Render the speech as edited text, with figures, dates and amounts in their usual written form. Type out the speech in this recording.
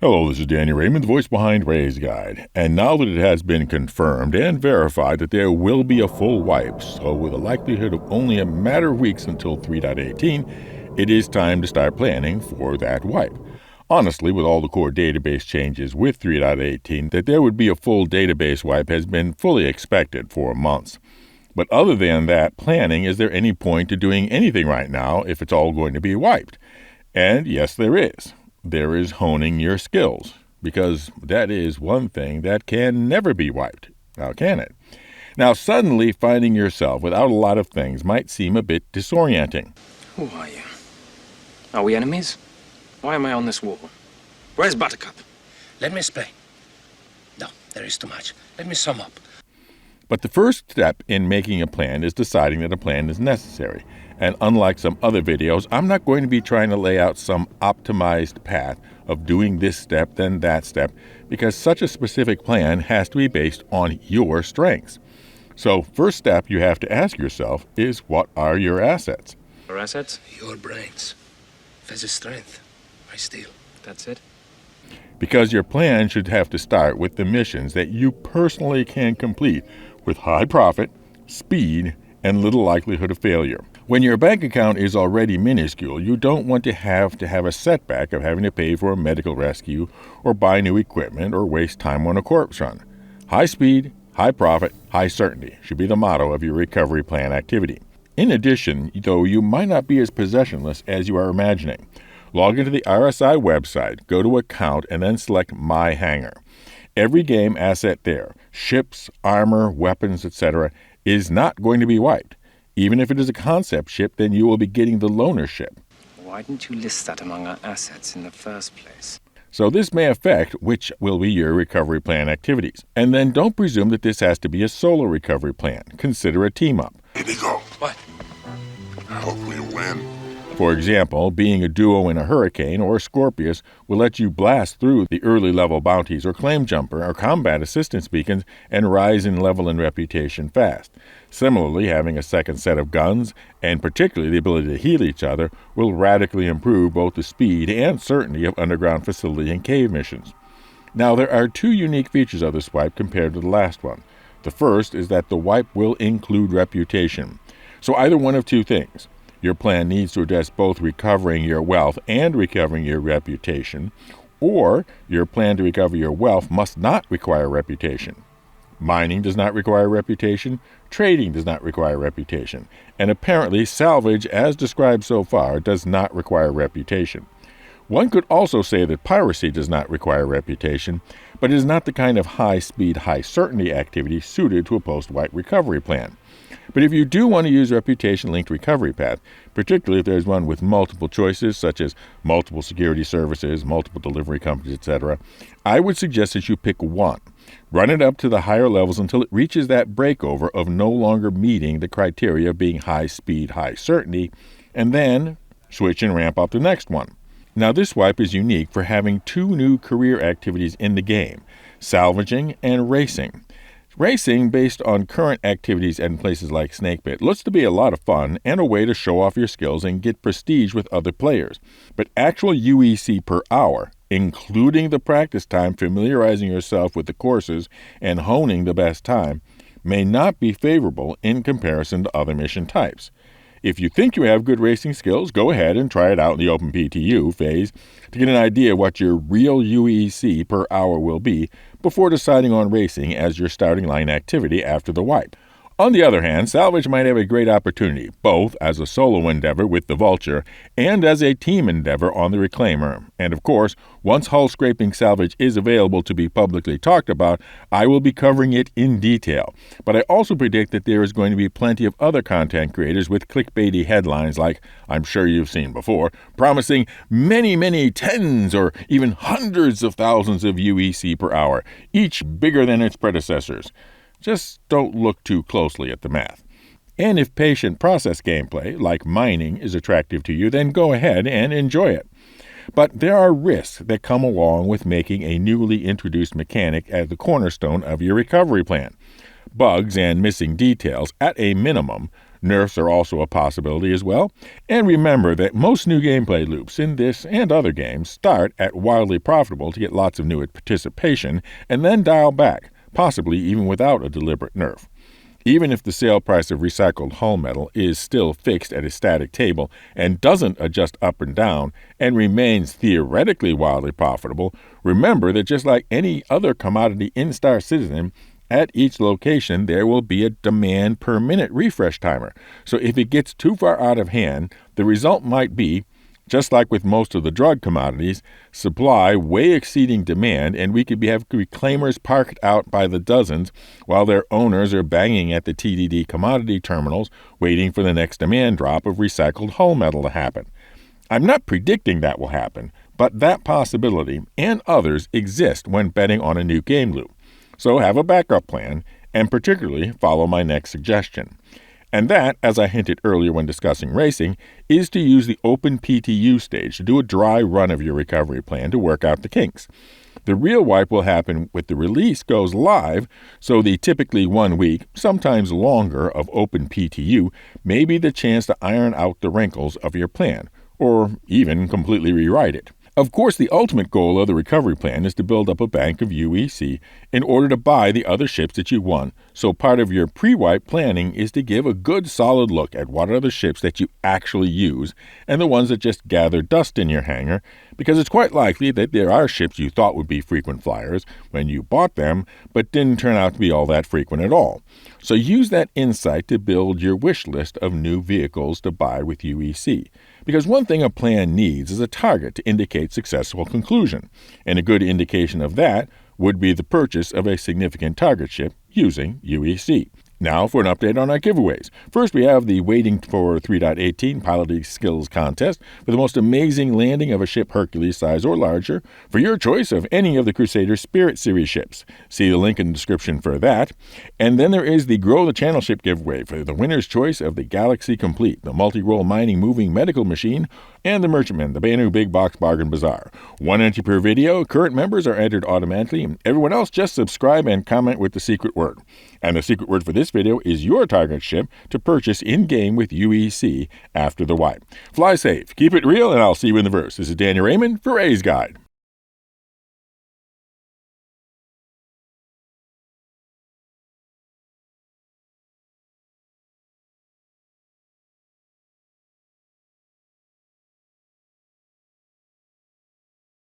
Hello, this is Danny Raymond, the voice behind Ray's Guide. And now that it has been confirmed and verified that there will be a full wipe, so with a likelihood of only a matter of weeks until 3.18, it is time to start planning for that wipe. Honestly, with all the core database changes with 3.18, that there would be a full database wipe has been fully expected for months. But other than that planning, is there any point to doing anything right now if it's all going to be wiped? And yes, there is. There is honing your skills, because that is one thing that can never be wiped. Now, can it? Now, suddenly finding yourself without a lot of things might seem a bit disorienting. Who are you? Are we enemies? Why am I on this wall? Where's Buttercup? Let me explain. No, there is too much. Let me sum up. But the first step in making a plan is deciding that a plan is necessary. And unlike some other videos, I'm not going to be trying to lay out some optimized path of doing this step, then that step, because such a specific plan has to be based on your strengths. So, first step you have to ask yourself is, what are your assets? Your assets? Your brains. Fez's strength. I steal. That's it? Because your plan should have to start with the missions that you personally can complete with high profit, speed, and little likelihood of failure. When your bank account is already minuscule, you don't want to have a setback of having to pay for a medical rescue or buy new equipment or waste time on a corpse run. High speed, high profit, high certainty should be the motto of your recovery plan activity. In addition, though, you might not be as possessionless as you are imagining. Log into the RSI website, go to Account, and then select My Hangar. Every game asset there, ships, armor, weapons, etc., is not going to be wiped. Even if it is a concept ship, then you will be getting the loaner ship. Why didn't you list that among our assets in the first place? So this may affect which will be your recovery plan activities. And then don't presume that this has to be a solo recovery plan. Consider a team-up. Here we go. What? Hopefully you win. For example, being a duo in a Hurricane or a Scorpius will let you blast through the early level bounties or claim jumper or combat assistance beacons and rise in level and reputation fast. Similarly, having a second set of guns, and particularly the ability to heal each other, will radically improve both the speed and certainty of underground facility and cave missions. Now, there are two unique features of this wipe compared to the last one. The first is that the wipe will include reputation. So either one of two things. Your plan needs to address both recovering your wealth and recovering your reputation, or your plan to recover your wealth must not require reputation. Mining does not require reputation, trading does not require reputation, and apparently salvage, as described so far, does not require reputation. One could also say that piracy does not require reputation, but it is not the kind of high-speed, high-certainty activity suited to a post-wipe recovery plan. But if you do want to use reputation-linked recovery path, particularly if there's one with multiple choices, such as multiple security services, multiple delivery companies, etc., I would suggest that you pick one. Run it up to the higher levels until it reaches that breakover of no longer meeting the criteria of being high speed, high certainty, and then switch and ramp up the next one. Now, this wipe is unique for having two new career activities in the game, salvaging and racing. Racing, based on current activities in places like Snakepit, looks to be a lot of fun and a way to show off your skills and get prestige with other players. But actual UEC per hour, including the practice time familiarizing yourself with the courses and honing the best time, may not be favorable in comparison to other mission types. If you think you have good racing skills, go ahead and try it out in the Open PTU phase to get an idea what your real UEC per hour will be before deciding on racing as your starting line activity after the wipe. On the other hand, Salvage might have a great opportunity, both as a solo endeavor with the Vulture and as a team endeavor on the Reclaimer. And of course, once hull scraping Salvage is available to be publicly talked about, I will be covering it in detail. But I also predict that there is going to be plenty of other content creators with clickbaity headlines like I'm sure you've seen before, promising many tens or even hundreds of thousands of UEC per hour, each bigger than its predecessors. Just don't look too closely at the math. And if patient process gameplay, like mining, is attractive to you, then go ahead and enjoy it. But there are risks that come along with making a newly introduced mechanic as the cornerstone of your recovery plan. Bugs and missing details, at a minimum, Nerfs are also a possibility as well. And remember that most new gameplay loops in this and other games start at wildly profitable to get lots of new participation and then dial back, possibly even without a deliberate nerf. Even if the sale price of recycled hull metal is still fixed at a static table and doesn't adjust up and down and remains theoretically wildly profitable, remember that just like any other commodity in Star Citizen, at each location there will be a demand per minute refresh timer. So if it gets too far out of hand, the result might be, just like with most of the drug commodities, supply way exceeding demand, and we could have reclaimers parked out by the dozens while their owners are banging at the TDD commodity terminals waiting for the next demand drop of recycled hull metal to happen. I'm not predicting that will happen, but that possibility and others exist when betting on a new game loop. So have a backup plan, and particularly follow my next suggestion. And that, as I hinted earlier when discussing racing, is to use the Open PTU stage to do a dry run of your recovery plan to work out the kinks. The real wipe will happen when the release goes live, so the typically 1 week, sometimes longer, of Open PTU may be the chance to iron out the wrinkles of your plan, or even completely rewrite it. Of course, the ultimate goal of the recovery plan is to build up a bank of UEC in order to buy the other ships that you won, so part of your pre-wipe planning is to give a good solid look at what are the ships that you actually use and the ones that just gather dust in your hangar, because it's quite likely that there are ships you thought would be frequent flyers when you bought them, but didn't turn out to be all that frequent at all. So use that insight to build your wish list of new vehicles to buy with UEC. Because one thing a plan needs is a target to indicate successful conclusion, and a good indication of that would be the purchase of a significant target ship using UEC. Now for an update on our giveaways. First, we have the Waiting for 3.18 Piloting Skills Contest for the most amazing landing of a ship Hercules size or larger for your choice of any of the Crusader Spirit Series ships. See the link in the description for that. And then there is the Grow the Channel ship giveaway for the winner's choice of the Galaxy Complete, the multi-role mining moving medical machine, and the Merchantman, the Banu Big Box Bargain Bazaar. 1 entry per video. Current members are entered automatically, and everyone else just subscribe and comment with the secret word. And the secret word for this video is your target ship to purchase in-game with UEC after the wipe. Fly safe, keep it real, and I'll see you in the verse. This is Daniel Raymond for A's Guide.